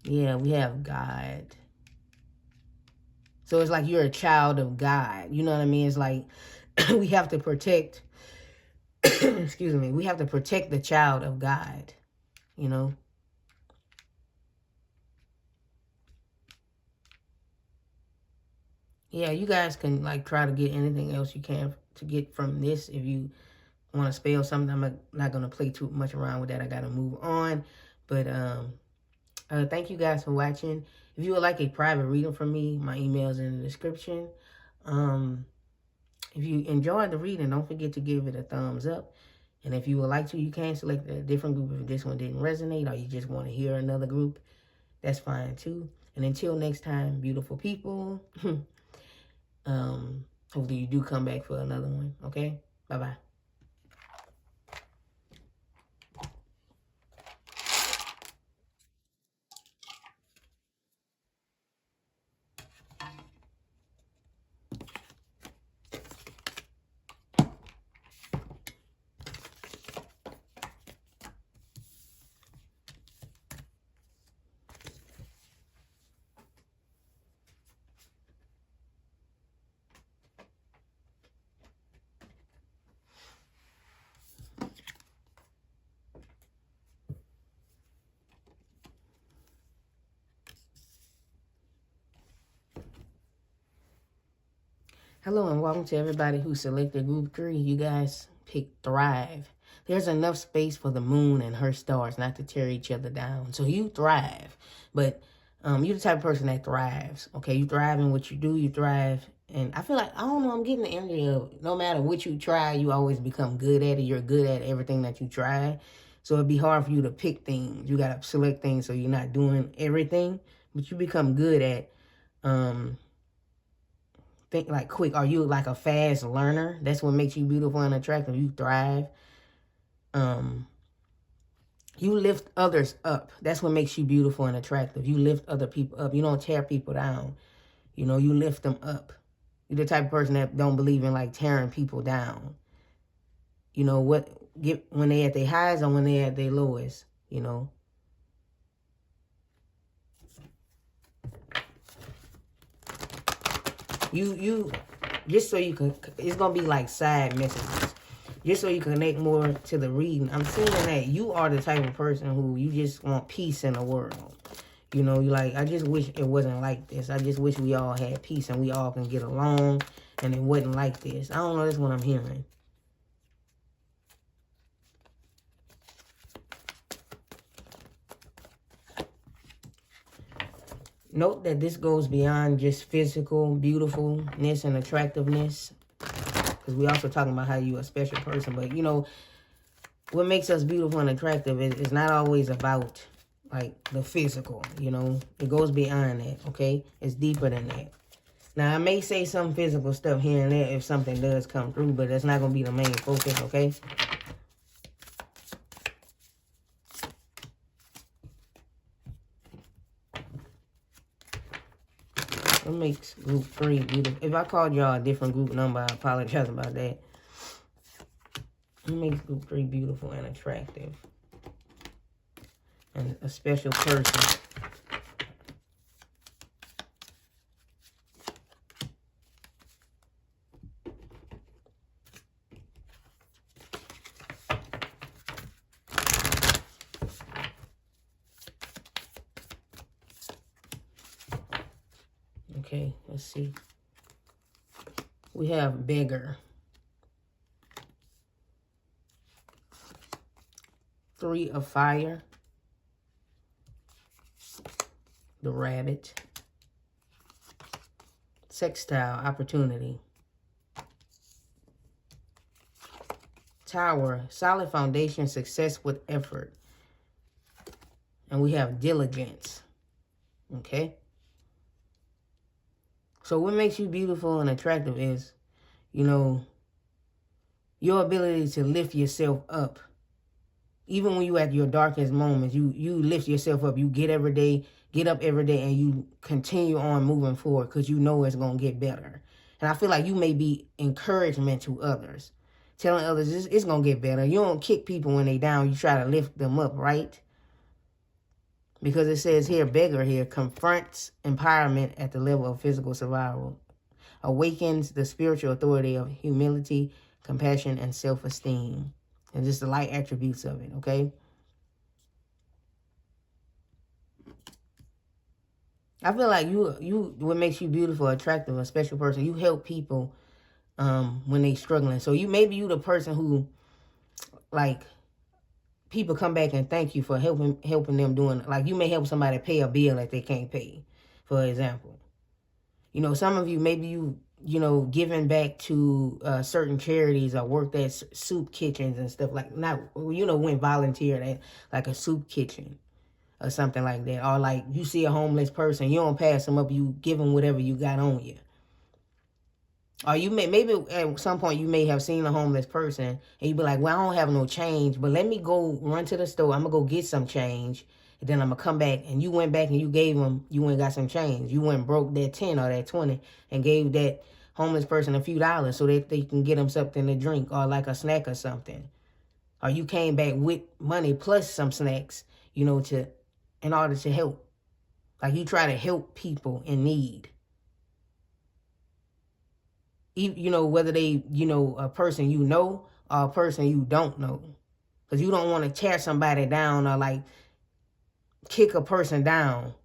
Yeah, we have God. So it's like you're a child of God. You know what I mean? It's like we have to protect, excuse me, we have to protect the child of God, you know? Yeah, you guys can like try to get anything else you can to get from this. If you want to spell something, I'm not going to play too much around with that. I got to move on. But thank you guys for watching. If you would like a private reading from me, my email is in the description. If you enjoyed the reading, don't forget to give it a thumbs up. And if you would like to, you can select a different group if this one didn't resonate or you just want to hear another group. That's fine too. And until next time, beautiful people, hopefully you do come back for another one. Okay? Bye-bye. Hello and welcome to everybody who selected group 3. You guys picked Thrive. There's enough space for the moon and her stars not to tear each other down. So you thrive. But you're the type of person that thrives. Okay, you thrive in what you do. You thrive. And I feel like, I don't know, I'm getting the energy of no matter what you try, you always become good at it. You're good at everything that you try. So it'd be hard for you to pick things. You got to select things so you're not doing everything. But you become good at think like quick. Are you like a fast learner? That's what makes you beautiful and attractive. You thrive. You lift others up. That's what makes you beautiful and attractive. You lift other people up. You don't tear people down. You know, you lift them up. You're the type of person that don't believe in like tearing people down. You know what? When they at their highs or when they at their lowest. You know. You just so you can, it's gonna be like side messages, just so you can connect more to the reading. I'm seeing that you are the type of person who you just want peace in the world. You know, you like, I just wish it wasn't like this. I just wish we all had peace and we all can get along and it wasn't like this. I don't know, that's what I'm hearing. Note that this goes beyond just physical beautifulness and attractiveness. Because we also talking about how you a special person. But, you know, what makes us beautiful and attractive is not always about, like, the physical, you know. It goes beyond that, okay? It's deeper than that. Now, I may say some physical stuff here and there if something does come through, but that's not going to be the main focus, okay? What makes group 3 beautiful? If I called y'all a different group number, I apologize about that. What makes group 3 beautiful and attractive? And a special person. Okay, let's see. We have beggar. 3 of fire. The rabbit. Sextile, opportunity. Tower, solid foundation, success with effort. And we have diligence. Okay? So what makes you beautiful and attractive is, you know, your ability to lift yourself up. Even when you at your darkest moments, you lift yourself up. You get up every day, and you continue on moving forward because you know it's going to get better. And I feel like you may be encouragement to others. Telling others it's going to get better. You don't kick people when they down. You try to lift them up, right? Because it says here, beggar here, confronts empowerment at the level of physical survival. Awakens the spiritual authority of humility, compassion, and self-esteem. And just the light attributes of it, okay? I feel like what makes you beautiful, attractive, a special person, you help people when they struggling. So maybe you the person who, like, people come back and thank you for helping them doing, like, you may help somebody pay a bill that they can't pay, for example. You know, some of you, maybe you know, giving back to certain charities or worked at soup kitchens and stuff like, not, you know, went volunteer at like a soup kitchen or something like that. Or like you see a homeless person, you don't pass them up, you give them whatever you got on you. Or you maybe at some point you may have seen a homeless person and you be like, well, I don't have no change, but let me go run to the store. I'm going to go get some change. And then I'm going to come back. And you went back and you gave them, you went and got some change. You went and broke that 10 or that 20 and gave that homeless person a few dollars so that they can get them something to drink or like a snack or something. Or you came back with money plus some snacks, you know, in order to help. Like you try to help people in need. You know, whether they, you know, a person you know or a person you don't know. Because you don't want to tear somebody down or like kick a person down.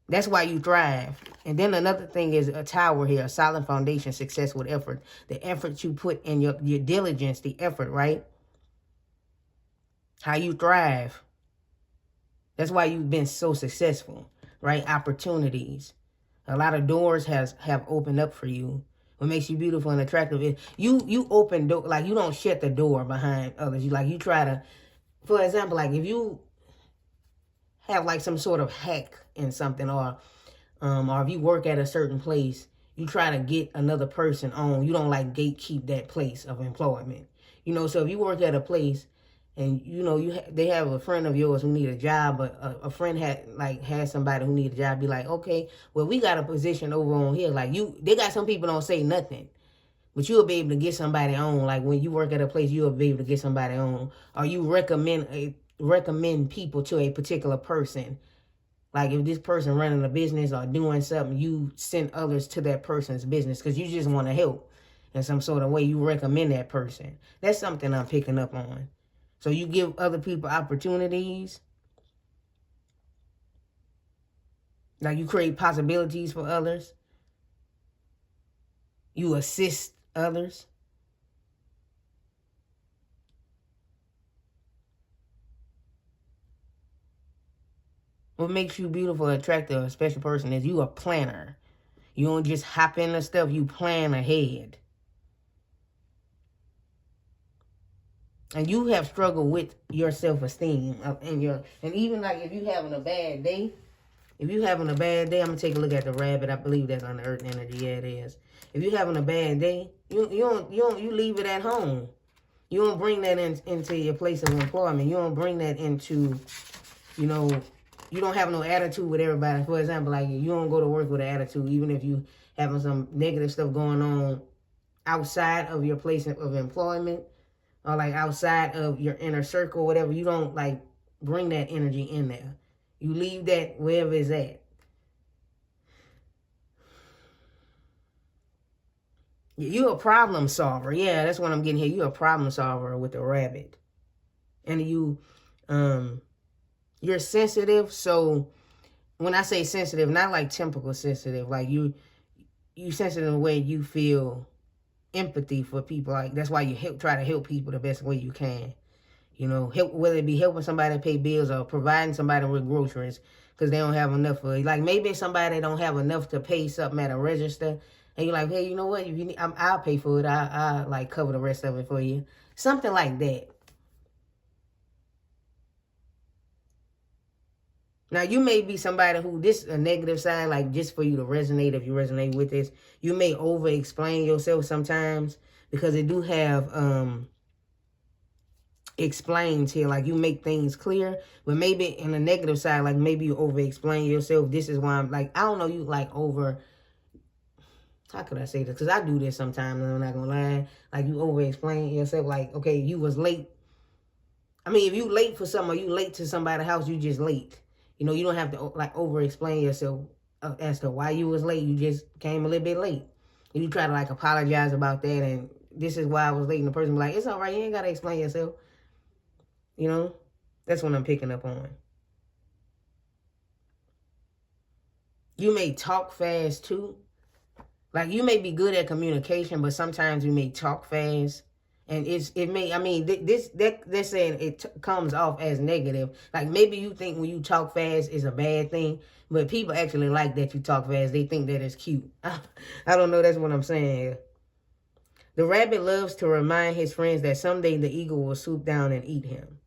That's why you thrive. And then another thing is a tower here, a solid foundation, success with effort. The effort you put in your diligence, the effort, right? How you thrive. That's why you've been so successful, right? Opportunities. A lot of doors have opened up for you. What makes you beautiful and attractive is you open door, like you don't shut the door behind others. You try to, for example, like if you have like some sort of hack in something or if you work at a certain place, you try to get another person on. You don't like gatekeep that place of employment. You know, so if you work at a place and, you know, they have a friend of yours who need a job, but a friend has somebody who need a job, be like, okay, well, we got a position over on here. Like they got some people don't say nothing, but you'll be able to get somebody on. Like when you work at a place, you'll be able to get somebody on, or you recommend people to a particular person. Like if this person running a business or doing something, you send others to that person's business because you just want to help in some sort of way. You recommend that person. That's something I'm picking up on. So you give other people opportunities. Like you create possibilities for others. You assist others. What makes you beautiful, attractive, a special person is you a planner. You don't just hop into stuff, you plan ahead. And you have struggled with your self-esteem and even like if you having a bad day, I'm gonna take a look at the rabbit. I believe that's on the earth energy. Yeah, it is. If you're having a bad day, you leave it at home. You don't bring that into your place of employment. You don't bring that into, you know, you don't have no attitude with everybody. For example, like you don't go to work with an attitude, even if you having some negative stuff going on outside of your place of employment or like outside of your inner circle, whatever. You don't like bring that energy in there. You leave that wherever it's at. You're a problem solver. Yeah, that's what I'm getting here. You're a problem solver with the rabbit. And you're sensitive, so when I say sensitive, not like typical sensitive, like you sensitive in the way you feel empathy for people. Like that's why you try to help people the best way you can. You know, help, whether it be helping somebody pay bills or providing somebody with groceries because they don't have enough for it. Like maybe somebody don't have enough to pay something at a register, and you're like, hey, you know what? If you need, I'll pay for it. I'll like cover the rest of it for you. Something like that. Now, you may be somebody who, this is a negative side, like just for you to resonate, if you resonate with this, you may over-explain yourself sometimes because it do have explains here, like you make things clear, but maybe in the negative side, like maybe you over-explain yourself. This is why I'm like, I don't know, you like how could I say this? Because I do this sometimes, and I'm not going to lie. Like you over-explain yourself, like, okay, you was late. I mean, if you late for something or you late to somebody's house, you just late. You know, you don't have to like over-explain yourself as to why you was late. You just came a little bit late. And you try to like apologize about that, and this is why I was late. And the person be like, it's all right. You ain't got to explain yourself. You know, that's what I'm picking up on. You may talk fast too. Like you may be good at communication, but sometimes you may talk fast. And they're saying it comes off as negative. Like maybe you think when you talk fast is a bad thing, but people actually like that you talk fast. They think that it's cute. I don't know. That's what I'm saying. The rabbit loves to remind his friends that someday the eagle will swoop down and eat him.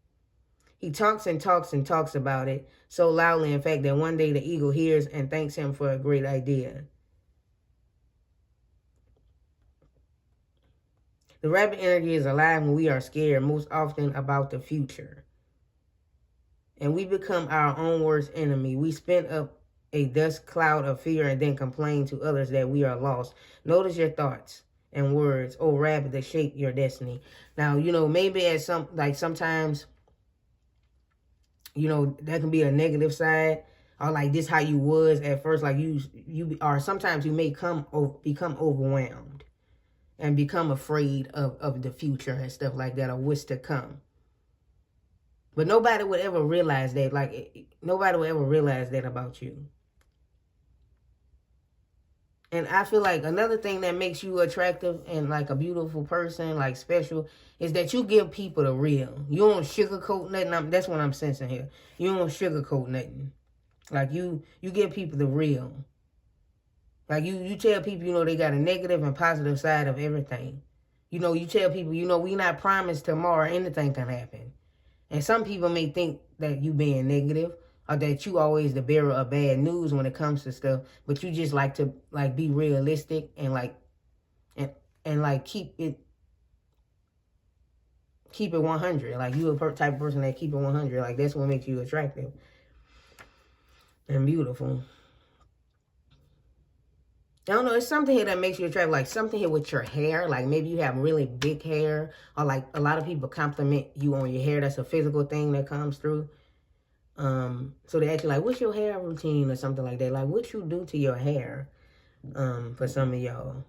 He talks and talks and talks about it so loudly, in fact, that one day the eagle hears and thanks him for a great idea. The rabbit energy is alive when we are scared, most often about the future. And we become our own worst enemy. We spin up a dust cloud of fear and then complain to others that we are lost. Notice your thoughts and words, oh rabbit, that shape your destiny. Now, you know, maybe at sometimes, you know, that can be a negative side. Or like this how you was at first, like or sometimes you may become overwhelmed and become afraid of the future and stuff like that, or what's to come. But nobody would ever realize that. Like, nobody would ever realize that about you. And I feel like another thing that makes you attractive and like a beautiful person, like special, is that you give people the real. You don't sugarcoat nothing. That's what I'm sensing here. You don't sugarcoat nothing. Like, you give people the real. Like, you tell people, you know, they got a negative and positive side of everything. You know, you tell people, you know, we not promised tomorrow anything can happen. And some people may think that you being negative or that you always the bearer of bad news when it comes to stuff, but you just like to like be realistic and like and like keep it 100. Like you a type of person that keep it 100. Like that's what makes you attractive and beautiful. I don't know, it's something here that makes you attractive, like something here with your hair, like maybe you have really big hair, or like a lot of people compliment you on your hair. That's a physical thing that comes through. So they ask you like, what's your hair routine or something like that? Like what you do to your hair, for some of y'all.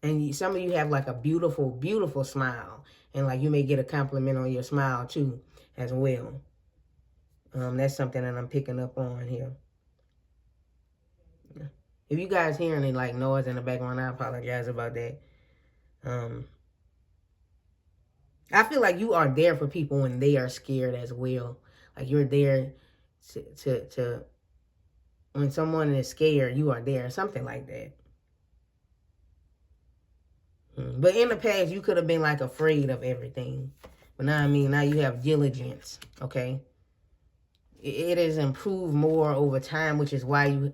And some of you have like a beautiful, beautiful smile. And like you may get a compliment on your smile too, as well. That's something that I'm picking up on here. If you guys hearing any like noise in the background, I apologize about that. I feel like you are there for people when they are scared as well. Like you're there to when someone is scared, you are there. Something like that. But in the past, you could have been like afraid of everything. But now, I mean, now you have diligence, okay? It has improved more over time, which is why you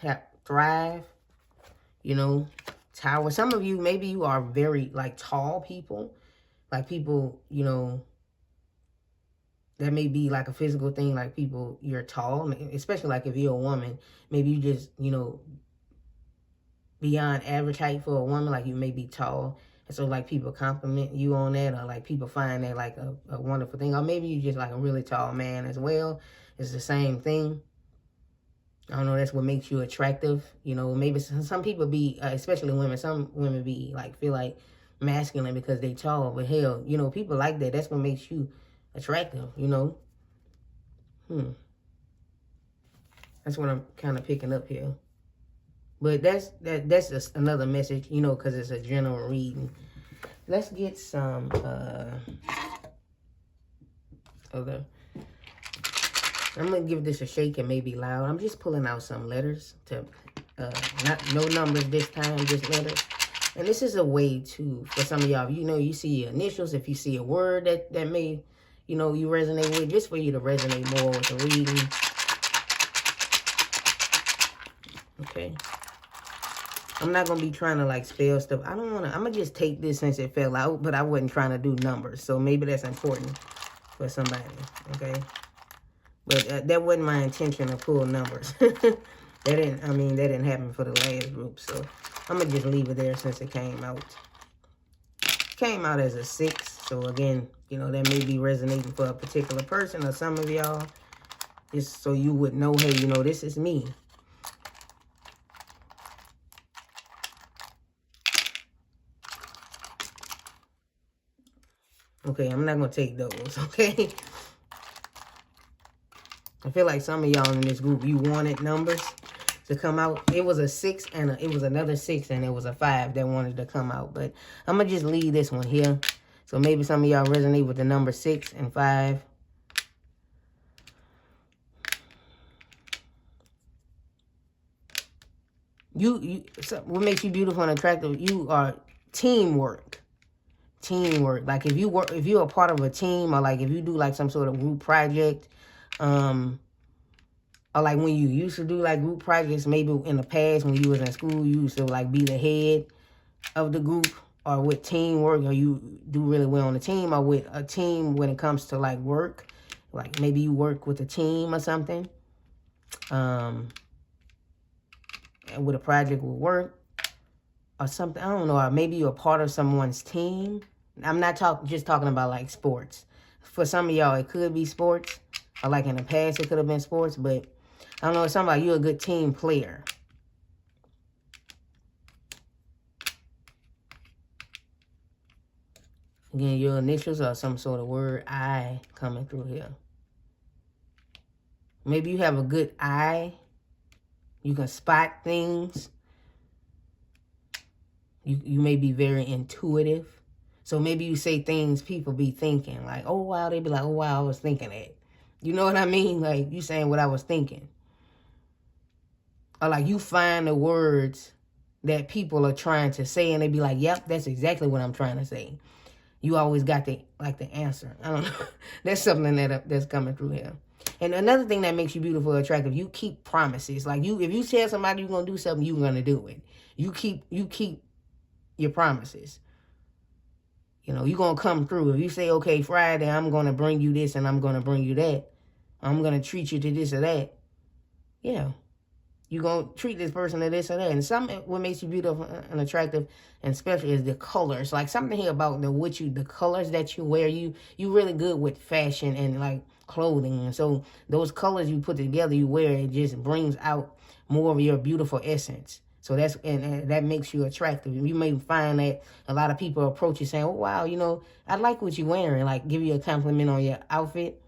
have thrive, you know, tower. Some of you, maybe you are very like tall people, like people, you know, that may be like a physical thing, like people, you're tall, especially like if you're a woman, maybe you just, you know, beyond average height for a woman, like you may be tall. And so like people compliment you on that, or like people find that like a wonderful thing. Or maybe you just like a really tall man as well. It's the same thing. I don't know, that's what makes you attractive. You know, maybe some people be, especially women, some women be like, feel like masculine because they tall. But hell, you know, people like that. That's what makes you attractive, you know. That's what I'm kind of picking up here. But that's just another message, you know, because it's a general reading. Let's get some other. I'm gonna give this a shake and maybe loud. I'm just pulling out some letters to no numbers this time, just letters. And this is a way to, for some of y'all, you know, you see your initials, if you see a word that may, you know, you resonate with, just for you to resonate more with the reading. Okay. I'm not going to be trying to like spell stuff. I'm going to just take this since it fell out, but I wasn't trying to do numbers. So maybe that's important for somebody. Okay. But that wasn't my intention to pull numbers. That didn't happen for the last group. So I'm going to just leave it there since it came out. Came out as a 6. So again, you know, that may be resonating for a particular person or some of y'all. Just so you would know, hey, you know, this is me. Okay, I'm not going to take those, okay? I feel like some of y'all in this group, you wanted numbers to come out. It was a 6 and it was another 6 and it was a 5 that wanted to come out. But I'm going to just leave this one here. So maybe some of y'all resonate with the number 6 and 5. So what makes you beautiful and attractive? You are teamwork. Teamwork. Like if you're a part of a team, or like if you do like some sort of group project, or like when you used to do like group projects, maybe in the past when you was in school, you used to like be the head of the group, or with teamwork, or you do really well on the team, or with a team when it comes to like work, like maybe you work with a team or something, with a project with work or something, I don't know, or maybe you're a part of someone's team. I'm not just talking about like sports. For some of y'all, it could be sports, or like in the past, it could have been sports, but I don't know, it's something like you're a good team player. Again, your initials are some sort of word, I, coming through here. Maybe you have a good eye. You can spot things. You may be very intuitive. So maybe you say things people be thinking. Like, oh, wow. They be like, oh, wow, I was thinking that. You know what I mean? Like, you saying what I was thinking. Or like you find the words that people are trying to say, and they be like, yep, that's exactly what I'm trying to say. You always got the answer. I don't know. That's something that's coming through here. And another thing that makes you beautiful or attractive, you keep promises. Like if you tell somebody you're gonna do something, you're gonna do it. You keep your promises. You know, you're gonna come through. If you say, okay, Friday, I'm gonna bring you this and I'm gonna bring you that. I'm gonna treat you to this or that. Yeah. You're going to treat this person to this or that. And what makes you beautiful and attractive and special is the colors. Like something here about the colors that you wear. You really good with fashion and like clothing. And so those colors you put together, you wear, it just brings out more of your beautiful essence. So and that makes you attractive. You may find that a lot of people approach you saying, oh, wow, you know, I like what you're wearing. Like give you a compliment on your outfit.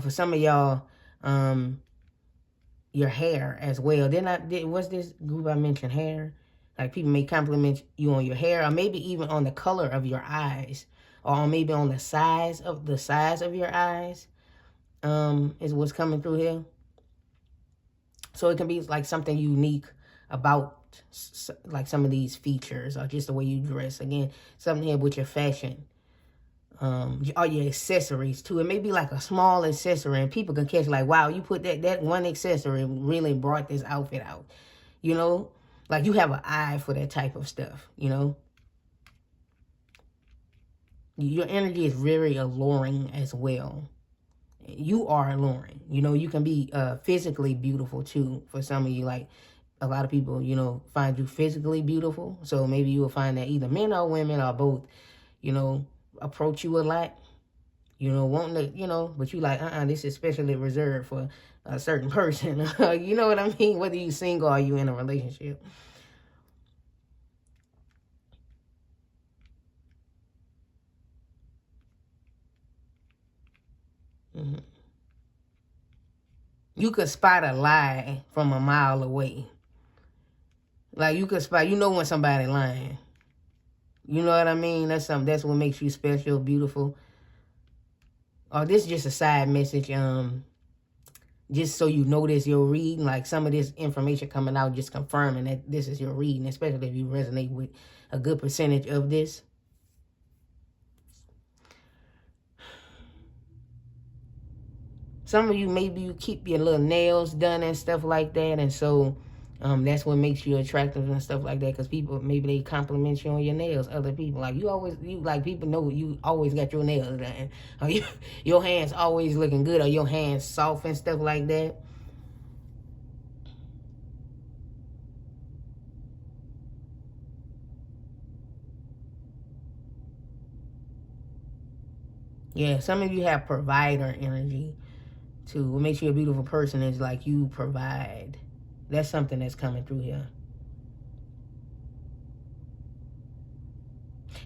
For some of y'all, your hair as well. What's this group I mentioned, hair? Like people may compliment you on your hair, or maybe even on the color of your eyes, or maybe on the size of your eyes, is what's coming through here. So it can be like something unique about like some of these features, or just the way you dress. Again, something here with your fashion. All your accessories too. It may be like a small accessory, and people can catch like, wow, you put that one accessory really brought this outfit out. You know, like you have an eye for that type of stuff. You know, your energy is very alluring as well. You are alluring. You know, you can be physically beautiful too. For some of you, like a lot of people, you know, find you physically beautiful. So maybe you will find that either men or women or both, you know, approach you a lot, you know, wanting to, you know, but you like, this is specially reserved for a certain person. You know what I mean? Whether you single or you in a relationship. You could spot a lie from a mile away. Like, you could spot, you know when somebody lying. You know what I mean? That's something, that's what makes you special, beautiful. Or this is just a side message, just so you know this, your reading, like some of this information coming out, just confirming that this is your reading, especially if you resonate with a good percentage of this. Some of you, maybe you keep your little nails done and stuff like that, and so that's what makes you attractive and stuff like that, because people, maybe they compliment you on your nails. Other people, like, like, people know you always got your nails done, or your hands always looking good, or your hands soft and stuff like that. Yeah, some of you have provider energy too. What makes you a beautiful person is like you provide. That's something that's coming through here.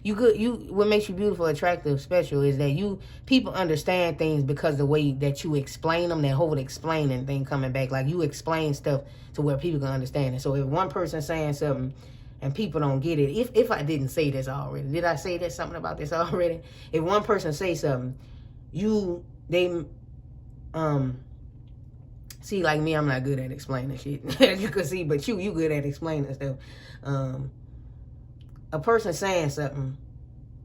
What makes you beautiful, attractive, special is that people understand things because the way that you explain them, that whole explaining thing coming back. Like, you explain stuff to where people can understand it. So if one person's saying something and people don't get it, if I didn't say this already, did I say that something about this already? If one person says something, see, like me, I'm not good at explaining shit, as you can see, but you good at explaining stuff. A person saying something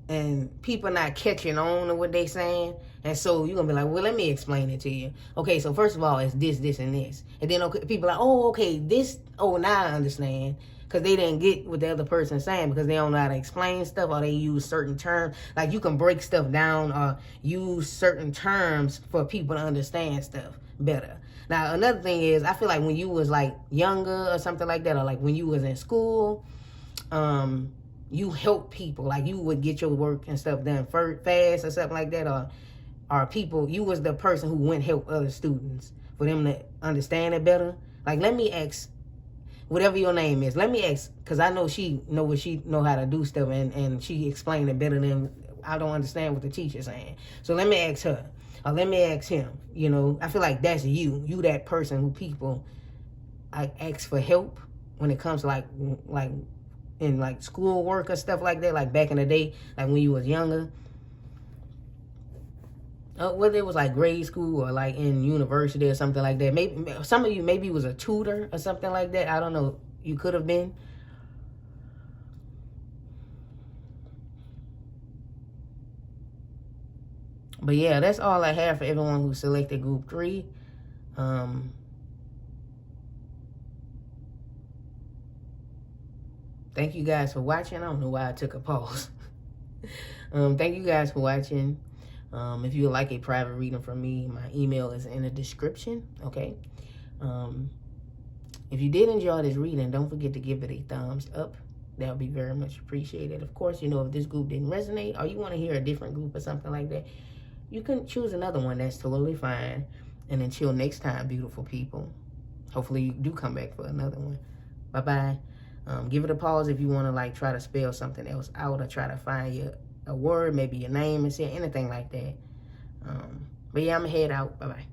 and people not catching on to what they saying, and so you're gonna be like, well, let me explain it to you. Okay, so first of all, it's this, this, and this. And then people are like, oh, okay, this, oh, now I understand. Because they didn't get what the other person's saying, because they don't know how to explain stuff, or they use certain terms. Like, you can break stuff down or use certain terms for people to understand stuff better. Now, another thing is, I feel like when you was like younger or something like that, or like when you was in school, you help people. Like, you would get your work and stuff done fast or something like that, or people, you was the person who went help other students for them to understand it better. Like, let me ask, whatever your name is, let me ask, because I know she know how to do stuff, and she explained it better than I don't understand what the teacher's saying. So let me ask her, or let me ask him. You know, I feel like that's you that person who people ask for help when it comes to like in like school work or stuff like that, like back in the day, like when you was younger. Whether it was like grade school or like in university or something like that. Maybe some of you maybe was a tutor or something like that. I don't know. You could have been. But yeah, that's all I have for everyone who selected group 3. Thank you guys for watching. I don't know why I took a pause. Thank you guys for watching. If you would like a private reading from me, my email is in the description, okay? If you did enjoy this reading, don't forget to give it a thumbs up. That would be very much appreciated. Of course, you know, if this group didn't resonate, or you want to hear a different group or something like that, you can choose another one. That's totally fine. And until next time, beautiful people, hopefully you do come back for another one. Bye-bye. Give it a pause if you want to like try to spell something else out, or try to find a word, maybe your name and say anything like that. But yeah, I'm gonna head out. Bye-bye.